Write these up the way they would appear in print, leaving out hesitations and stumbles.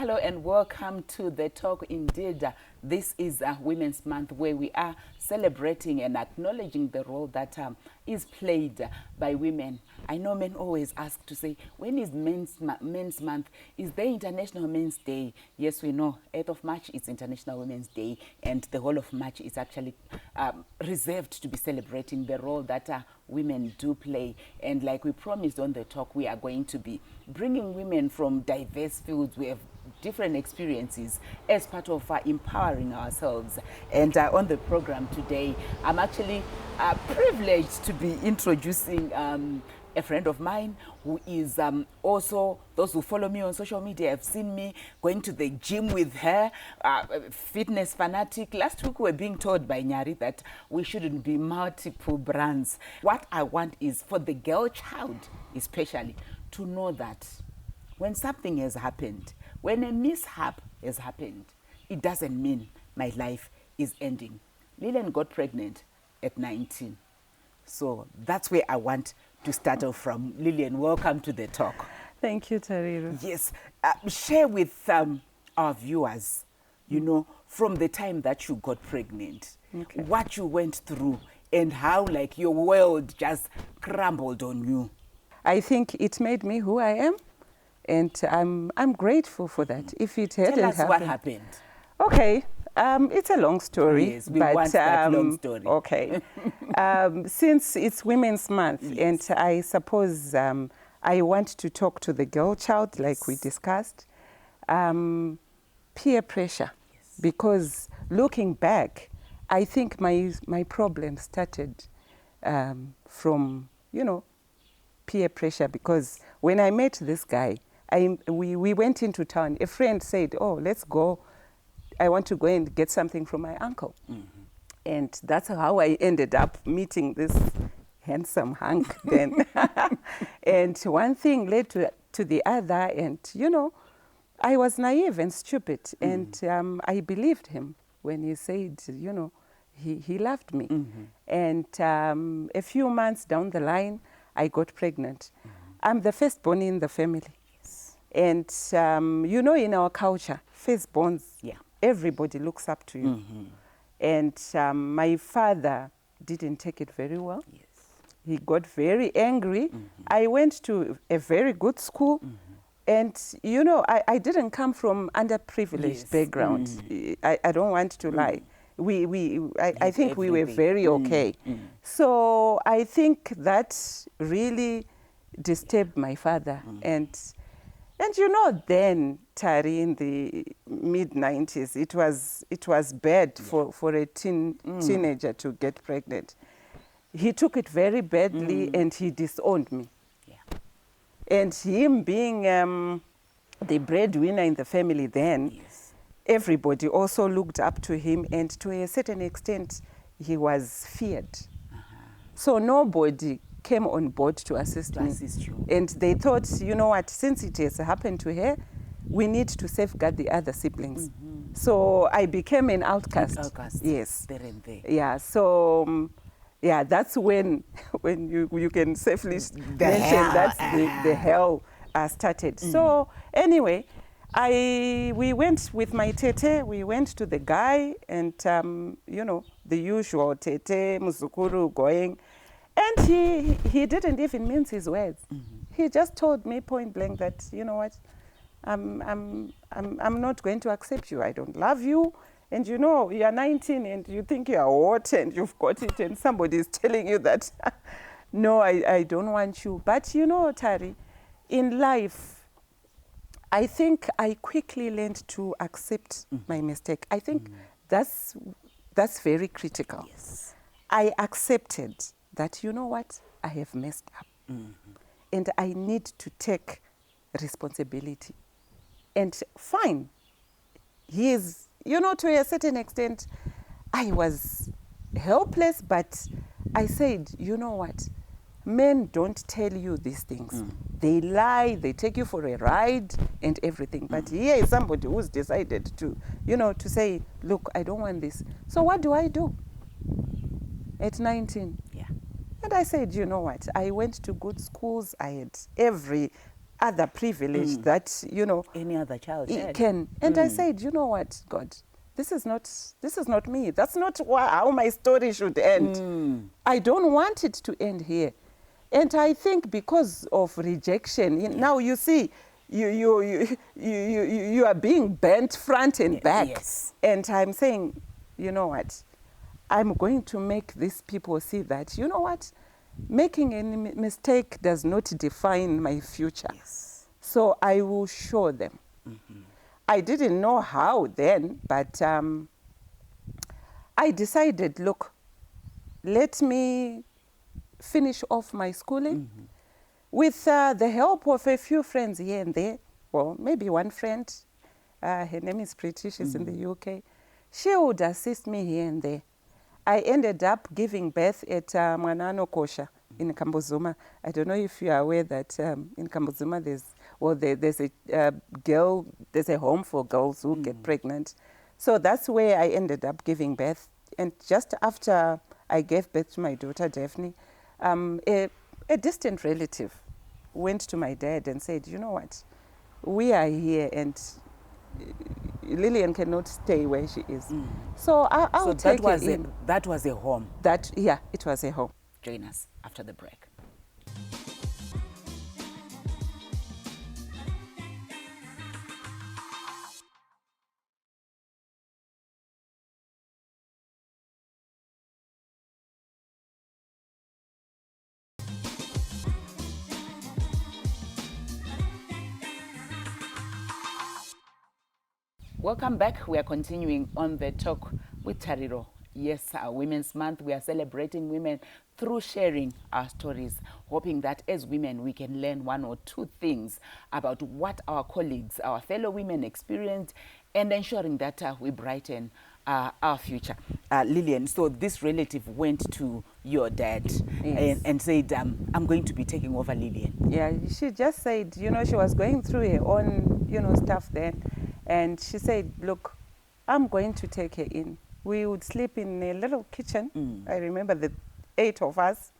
Hello and welcome to the talk. Indeed, this is Women's Month, where we are celebrating and acknowledging the role that is played by women. I know men always ask to say, when is Men's Month? Is there International Men's Day? Yes, we know 8th of March is International Women's Day, and the whole of March is actually reserved to be celebrating the role that women do play. And like we promised on the talk, we are going to be bringing women from diverse fields. We have different experiences as part of empowering ourselves. And on the program today, I'm actually privileged to be introducing a friend of mine who is also, those who follow me on social media have seen me going to the gym with her, fitness fanatic. Last week we were being told by Nyari that we shouldn't be multiple brands. What I want is for the girl child especially to know that when something has happened, when a mishap has happened, it doesn't mean my life is ending. Lillian got pregnant at 19. So that's where I want to start off from. Lillian, welcome to the talk. Thank you, Tariro. Yes. Share with our viewers, you know, from the time that you got pregnant, what you went through and how like your world just crumbled on you. I think it made me who I am, and I'm grateful for that. If it hadn't Tell us happened, what happened. Okay, it's a long story. Yes, we want that long story. Okay, since it's Women's Month, Yes. and I suppose I want to talk to the girl child, like we discussed, peer pressure, because looking back, I think my problem started from, you know, peer pressure, because when I met this guy, we went into town. A friend said, oh, let's go. I want to go and get something from my uncle. And that's how I ended up meeting this handsome hunk then. And one thing led to the other, and, you know, I was naive and stupid. And I believed him when he said, you know, he loved me. And a few months down the line, I got pregnant. I'm the firstborn in the family. And, you know, in our culture, firstborns, everybody looks up to you. And my father didn't take it very well. He got very angry. I went to a very good school. And, you know, I didn't come from underprivileged background. I don't want to lie. I think we were very okay. So I think that really disturbed my father. And you know, then, Tari, in the mid-90s, it was bad for a teenager to get pregnant. He took it very badly and he disowned me. And him being the breadwinner in the family then, everybody also looked up to him, and to a certain extent, he was feared. So nobody came on board to assist me. And they thought, you know what, since it has happened to her, we need to safeguard the other siblings. So I became an outcast. Yes. Yeah, so yeah, that's when you can safely mention that's the hell started. So anyway, we went with my tete, we went to the guy, and you know, the usual tete, muzukuru going. And he didn't even mince his words. He just told me point blank that, you know what, I'm not going to accept you. I don't love you. And you know, you are 19 and you think you are hot and you've got it, and somebody is telling you that, no, I don't want you. But you know, Tari, in life, I think I quickly learned to accept my mistake. I think that's very critical. I accepted that, you know what, I have messed up. And I need to take responsibility. And fine, he is, you know, to a certain extent, I was helpless, but I said, you know what, men don't tell you these things. They lie, they take you for a ride and everything. But here is somebody who's decided to, you know, to say, look, I don't want this. So what do I do at 19? And I said, you know what, I went to good schools. I had every other privilege that, you know, Any other child had. can. And I said, you know what, God, this is not me. That's not how my story should end. I don't want it to end here. And I think because of rejection, now you see, you are being bent front and back. Yes. And I'm saying, you know what, I'm going to make these people see that, you know what, making any mistake does not define my future. Yes. So I will show them. I didn't know how then, but I decided, look, let me finish off my schooling with the help of a few friends here and there. Well, maybe one friend, her name is Pretty, she's in the UK. She would assist me here and there. I ended up giving birth at Mwanano Kosha in Kambuzuma. I don't know if you are aware that in Kambuzuma there's a girl, there's a home for girls who get pregnant. So that's where I ended up giving birth. And just after I gave birth to my daughter, Daphne, a distant relative went to my dad and said, you know what, we are here and Lillian cannot stay where she is. So I'll take her in. That was a home. Yeah, it was a home. Join us after the break. Welcome back. We are continuing on the talk with Tariro. Yes, Women's Month, we are celebrating women through sharing our stories, hoping that as women we can learn one or two things about what our colleagues, our fellow women experienced, and ensuring that we brighten our future. Lillian, so this relative went to your dad and said, I'm going to be taking over Lillian. Yeah, she just said, you know, she was going through her own, you know, stuff then. And she said, look, I'm going to take her in. We would sleep in a little kitchen. I remember the 8 of us.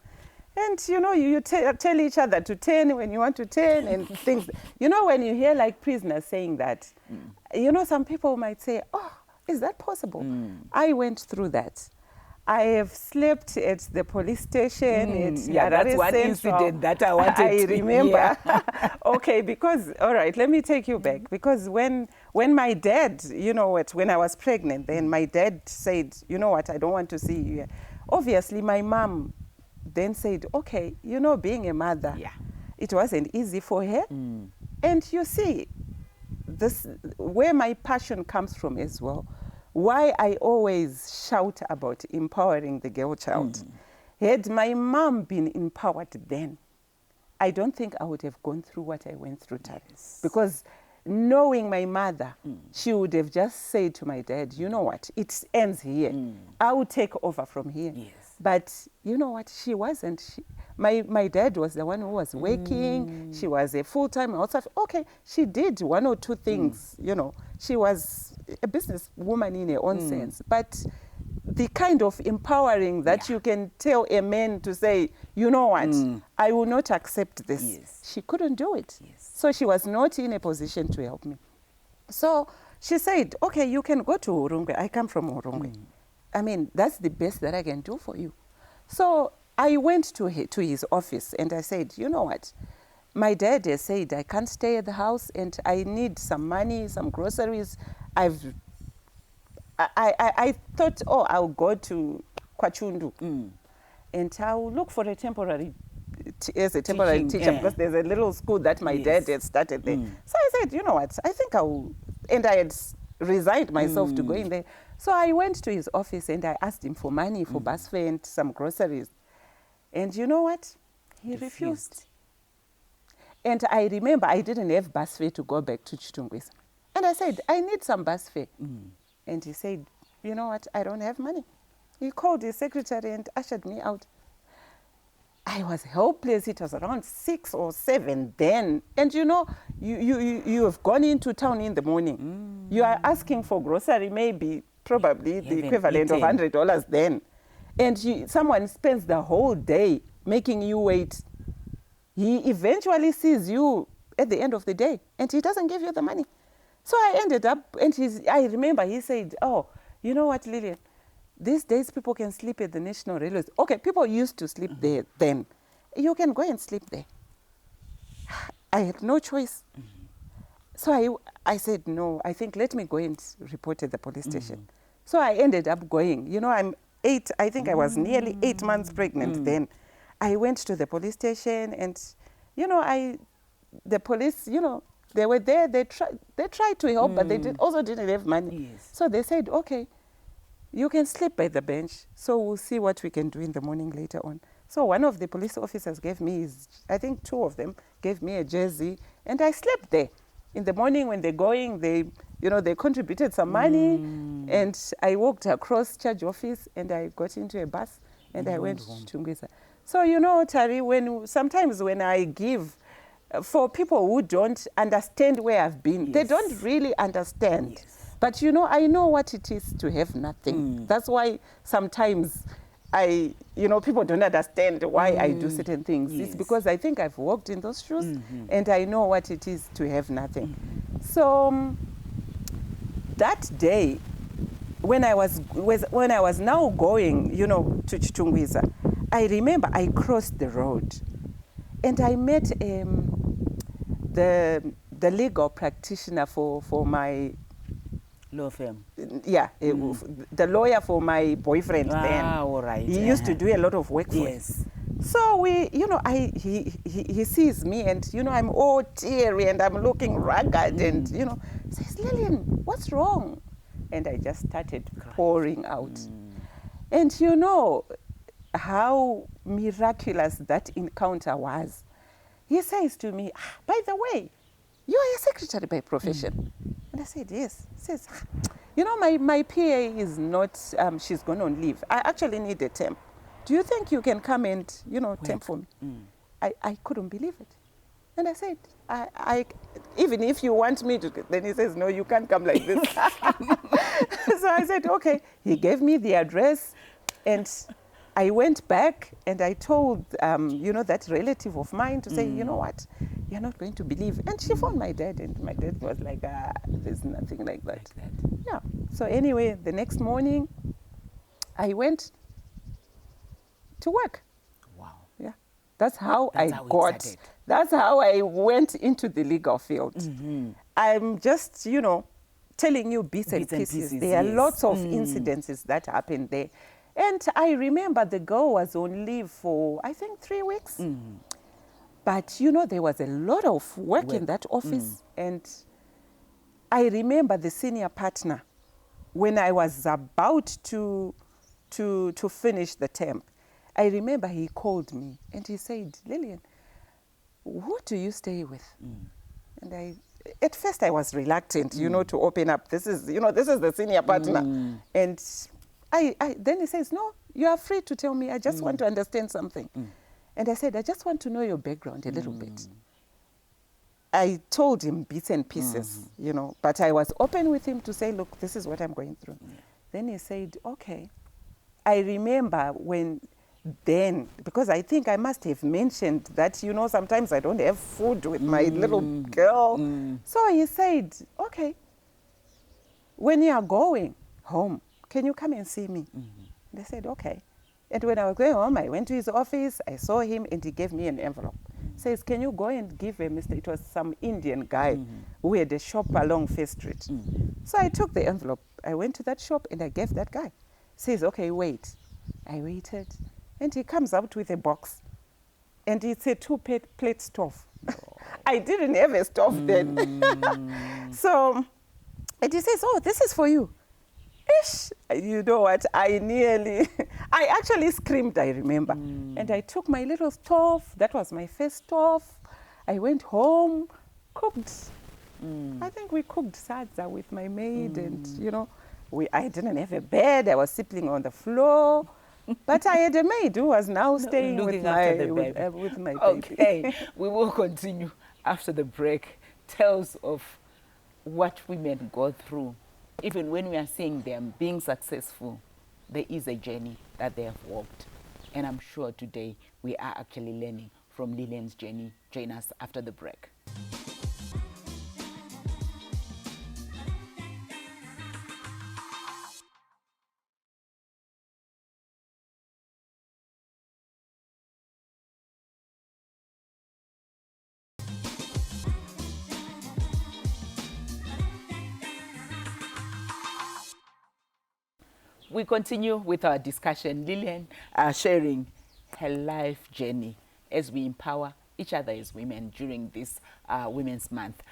And, you know, you tell each other to turn when you want to turn and things. You know, when you hear like prisoners saying that, you know, some people might say, oh, is that possible? I went through that. I have slept at the police station. Yeah, that's one incident that I wanted I to remember. hear. Okay, because, all right, let me take you back. Because when my dad, you know what, when I was pregnant, then my dad said, you know what, I don't want to see you here. Obviously, my mom then said, okay, you know, being a mother, it wasn't easy for her. And you see, this where my passion comes from as well. Why I always shout about empowering the girl child. Had my mom been empowered then, I don't think I would have gone through what I went through, because knowing my mother, she would have just said to my dad, you know what, it ends here. I will take over from here. But you know what, she wasn't. My dad was the one who was working. She was a full-time housewife. Okay, she did one or two things, you know. She was a business woman in her own sense. But the kind of empowering that you can tell a man to say, you know what, I will not accept this. She couldn't do it. So she was not in a position to help me. So she said, okay, you can go to Urungwe. I come from Urungwe. I mean, that's the best that I can do for you. So I went to his office and I said, you know what? My dad has said I can't stay at the house and I need some money, some groceries. I thought, oh, I'll go to Kwachundu and I'll look for a temporary teacher because there's a little school that my dad had started there. So I said, you know what? I think and I had resigned myself to go in there. So I went to his office and I asked him for money for bus fare and some groceries. And you know what? He refused. And I remember I didn't have bus fare to go back to Chitungwisa. And I said, I need some bus fare. And he said, you know what? I don't have money. He called his secretary and ushered me out. I was helpless. It was around 6 or 7 then. And you know, you have gone into town in the morning. You are asking for grocery, probably the equivalent of $100 then. And someone spends the whole day making you wait. He eventually sees you at the end of the day, and he doesn't give you the money. So I ended up, and I remember he said, oh, you know what, Lillian, these days people can sleep at the National Railways. Okay, people used to sleep there then. You can go and sleep there. I had no choice. So I said, no, I think let me go and report at the police station. So I ended up going. You know, I think I was nearly 8 months pregnant then. I went to the police station and, you know, the police, you know, they were there. They tried to help, but they also didn't have money. Yes. So they said, okay, you can sleep by the bench. So we'll see what we can do in the morning later on. So one of the police officers gave me, I think 2 of them gave me a jersey, and I slept there. In the morning when they're going, they contributed some money, and I walked across Charge Office, and I got into a bus, and I went to Ngwisa. So, you know, Tari, sometimes when I give, for people who don't understand where I've been, they don't really understand. Yes. But, you know, I know what it is to have nothing. That's why sometimes people don't understand why I do certain things. Yes. It's because I think I've walked in those shoes and I know what it is to have nothing. So that day, when I was now going, you know, to Chitungwiza, I remember I crossed the road and I met the legal practitioner for my law firm. Yeah, the lawyer for my boyfriend then. All right. He used to do a lot of work for Yes. us. So he sees me and, you know, I'm all teary and I'm looking ragged and, you know, says, Lillian, what's wrong? And I just started pouring out. And you know how miraculous that encounter was. He says to me, by the way, you are a secretary by profession. And I said, yes. He says, you know, my PA is not, she's gone on leave. I actually need a temp. Do you think you can come and, you know, temp for me? I couldn't believe it. And I said, even if you want me to, then he says, no, you can't come like this. So I said, okay. He gave me the address and I went back and I told, that relative of mine to say, you know what, you're not going to believe. And she phoned my dad and my dad was like, there's nothing like that. Yeah. So anyway, the next morning, I went to work. Wow. Yeah. That's how That's how I went into the legal field. I'm just, you know, telling you bits and pieces. There are lots of incidences that happened there. And I remember the girl was on leave for, I think, 3 weeks. But, you know, there was a lot of work in that office. And I remember the senior partner, when I was about to finish the temp, I remember he called me and he said, Lillian, who do you stay with? And at first I was reluctant, you know, to open up. This is the senior partner. And then he says, no, you are free to tell me. I just want to understand something. And I said, I just want to know your background a little bit. I told him bits and pieces, you know, but I was open with him to say, look, this is what I'm going through. Then he said, okay. I remember because I think I must have mentioned that, you know, sometimes I don't have food with my little girl. So he said, okay, when you are going home, can you come and see me? And I said, okay. And when I was going home, I went to his office, I saw him, and he gave me an envelope. Says, can you go and give it was some Indian guy who had a shop along First Street. So I took the envelope, I went to that shop, and I gave that guy. Says, okay, wait. I waited, and he comes out with a box, and it's a 2-plate stove. I didn't have a stove then. So, and he says, oh, this is for you. Ish, you know what, I actually screamed, I remember. And I took my little stove, that was my first stove. I went home, cooked. I think we cooked sadza with my maid and, you know, I didn't have a bed, I was sleeping on the floor. But I had a maid who was now staying with my baby. Okay, we will continue after the break. Tales of what women go through. Even when we are seeing them being successful, there is a journey that they have walked. And I'm sure today we are actually learning from Lillian's journey. Join us after the break. we continue with our discussion. Lillian sharing her life journey as we empower each other as women during this Women's Month.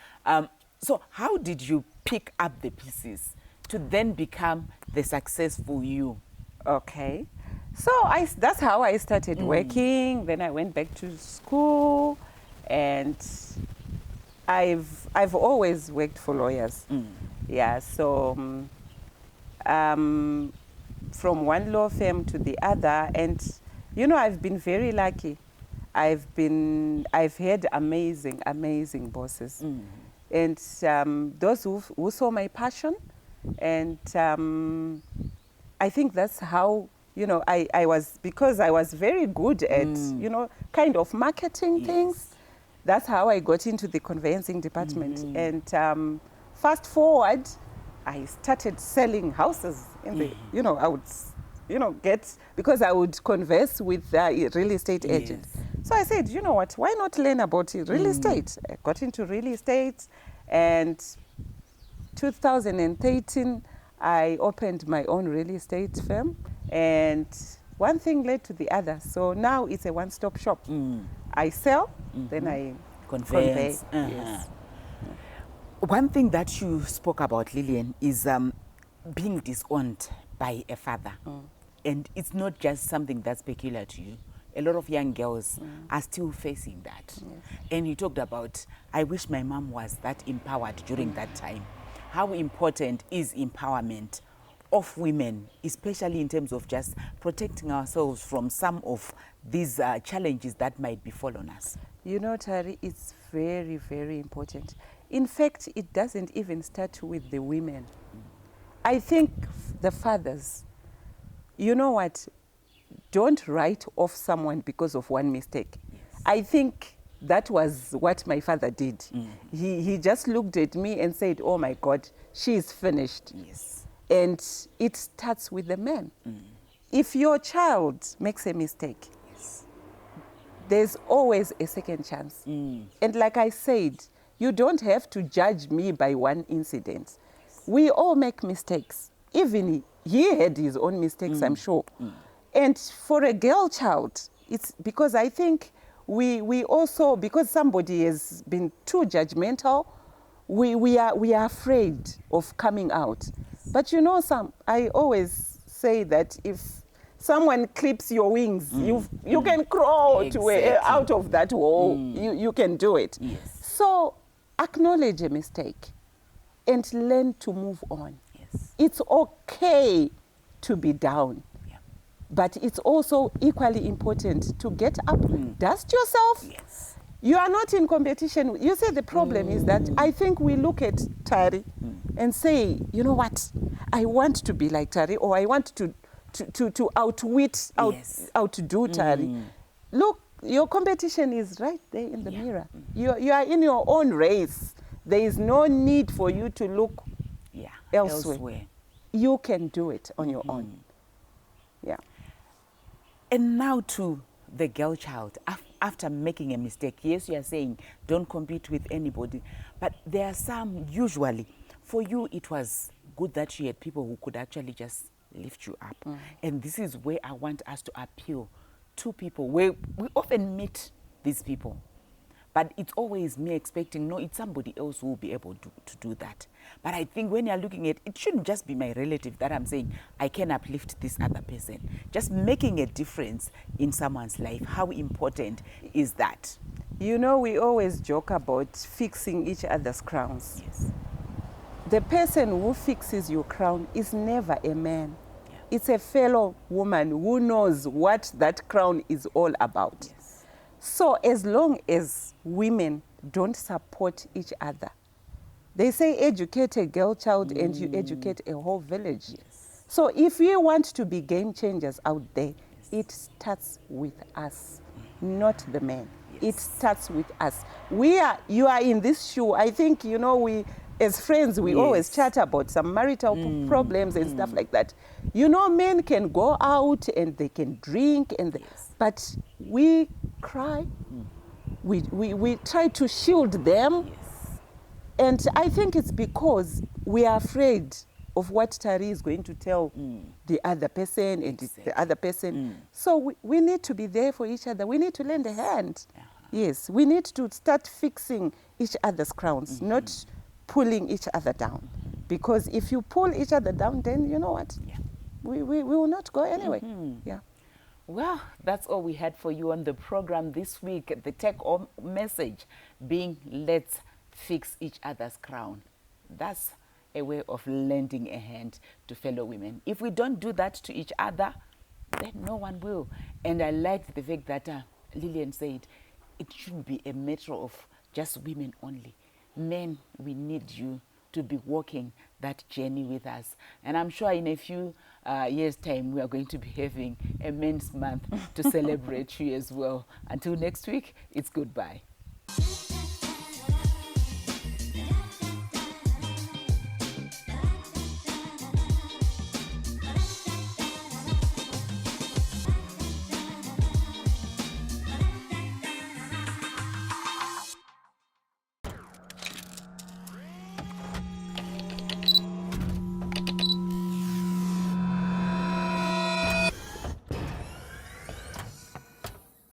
So how did you pick up the pieces to then become the successful you? Okay. So that's how I started working. Then I went back to school, and I've always worked for lawyers. Yeah. So from one law firm to the other, and I've been very lucky. I've had amazing bosses, and those who saw my passion, and I think that's how I was, because I was very good at kind of marketing things. That's how I got into the conveyancing department. And fast forward, I started selling houses in the I would get, because I would converse with real estate agents. So I said, you know what, why not learn about real estate? I got into real estate, and 2013, I opened my own real estate firm, and one thing led to the other. So now it's a one-stop shop. I sell, then I convey. Yes. One thing that you spoke about, Lillian, is being disowned by a father. And it's not just something that's peculiar to you. A lot of young girls are still facing that. And you talked about, I wish my mom was that empowered during that time. How important is empowerment of women, especially in terms of just protecting ourselves from some of these challenges that might befall on us? Tari, it's very, very important. In fact, it doesn't even start with the women. I think the fathers, you know what, don't write off someone because of one mistake. I think that was what my father did. He just looked at me and said, oh my God, she is finished. And it starts with the man. If your child makes a mistake, there's always a second chance. And like I said, you don't have to judge me by one incident. We all make mistakes. Even he had his own mistakes, I'm sure. And for a girl child, it's because I think we also, because somebody has been too judgmental, we are afraid of coming out. But I always say that if someone clips your wings, you can crawl out of that hole. You can do it. So acknowledge a mistake and learn to move on. It's okay to be down. But it's also equally important to get up, dust yourself. You are not in competition. You see, the problem is that I think we look at Tari and say, you know what, I want to be like Tari, or I want to outdo Tari. Look, your competition is right there in the mirror. You are in your own race. There is no need for you to look elsewhere. You can do it on your own. And now to the girl child, after making a mistake, yes, you are saying don't compete with anybody, but there are some, usually, for you it was good that you had people who could actually just lift you up. And this is where I want us to appeal to people, where we often meet these people, but it's always me expecting, no, it's somebody else who will be able to do that. But I think when you're looking at it, shouldn't just be my relative that I'm saying, I can uplift this other person. Just making a difference in someone's life. How important is that? We always joke about fixing each other's crowns. The person who fixes your crown is never a man. It's a fellow woman who knows what that crown is all about. So as long as women don't support each other, they say educate a girl child and you educate a whole village. So if we want to be game changers out there, it starts with us, not the men. It starts with us. You are in this shoe. I think, we, as friends, we always chat about some marital problems and stuff like that. Men can go out and they can drink, but we cry. We try to shield them. And I think it's because we are afraid of what Tari is going to tell the other person and the other person. So we need to be there for each other. We need to lend a hand. Yes, we need to start fixing each other's crowns, not pulling each other down. Because if you pull each other down, then you know what? We will not go anyway. Yeah. Well, that's all we had for you on the program this week. The take-home message being, let's fix each other's crown. That's a way of lending a hand to fellow women. If we don't do that to each other, then no one will. And I liked the fact that Lillian said it shouldn't be a matter of just women only. Men, we need you to be walking that journey with us. And I'm sure in a few years' time, we are going to be having a Men's Month to celebrate you as well. Until next week, it's goodbye.